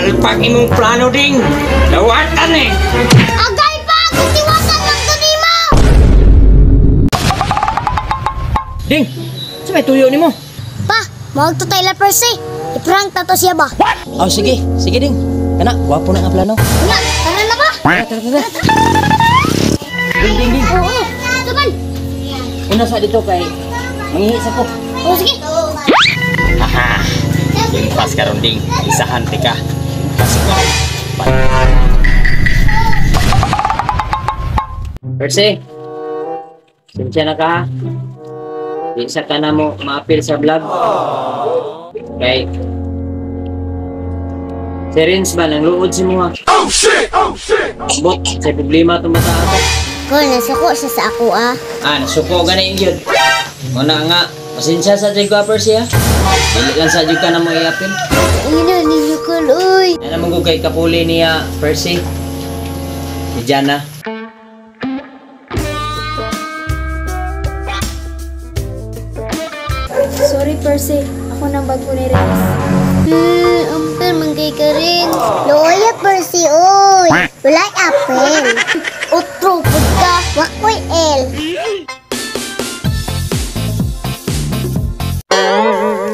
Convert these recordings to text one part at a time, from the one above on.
Palpak imong plano ding. Dawatan eh. Agay pa! Kutiwasan lang kanima! Ding, sa may tuyo ni mo? Pa, mawag to Tyler Percy. I-prank na to siya ba? Oh, sige ding. Kana, gwapo na nga plano. Nga, tara na ba? Tara. Ding. Oo, tuman. Una sa dito kay manghihis ako. Oo, sige. Haha. Limpas ka ron ding. Isahan tika. Kasi ko. Percy, sinsya na ka ha? Di sa ka na mo ma-appeal sa vlog. Kay si Rins ba, nang luod si mo ha? Oh shit! Bot, sa problema itong bata ako. Kung nasuko siya sa ako Nasuko ka na yun. Muna nga, pasensya sa dyan ko Percy ha? Dili lang sa dyan ka na mo i-appeal. Ino, ninyo ko, uy. Yan naman ko kay kapuli niya Percy. Si Jana. Sorry, Percy. Ako nang bago ni Rex. Ampel, manggay ka rin. Loya, Percy, oy. Walay apel. Utro, pagka. Wakoy, el.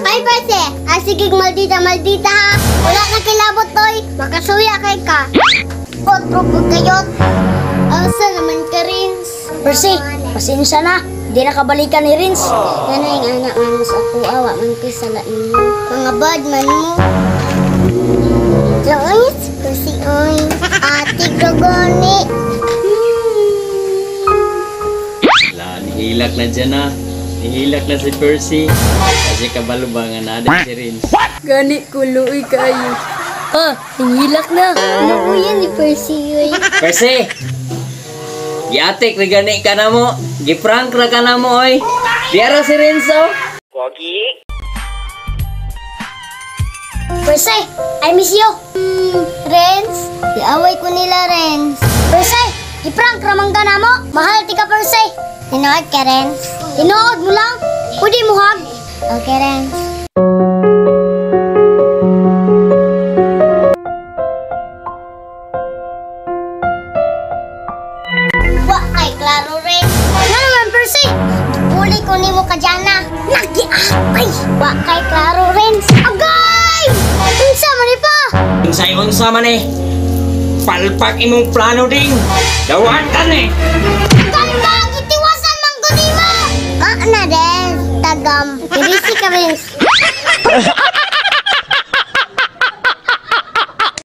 Ay, Percy. Sige, maldita ha. Wala na kilabot, toy. Makasuya kay ka. Utro, pagkayot. Asa naman ka, Rins? Percy, pasensya na. Di na kabalikan ni Rins. Yan na yung anak man sa ako. Awa man ko sa lain mo. Mga bad man mo. Joyce, kasi oy. Ate Grogoni. Wala, nihilak na dyan na. Nihilak na si Percy. Kasi kabalo ba nga na si Rins. Gani, kuloy kayo. Hihilak na. Ano po yan ni Percy, oy? Percy! Giatik, rigani ka na mo. Giprank na ka na mo, oy. Diara si Renzo. Pogi. Percy, I miss you. Renz, iaway ko nila, Renz. Percy, iprank ramang ka na mo. Mahal ti ka, Percy. Tinood ka, Renz. Tinood mo lang. Pwede mo hug. Okay, Renz. Wa kay klaro, Renz. Ano naman, Percy? Puli ko ni mo ka dyan na. Nag-iapay. Wa kay klaro, Renz. Agay! Unsa man pa? Unsa man eh. Palpak imong plano ding. Dawatan eh. Ganda! Itiwasan man ko ni mo! Na, Renz. Tagam. Dirisi ka, Renz.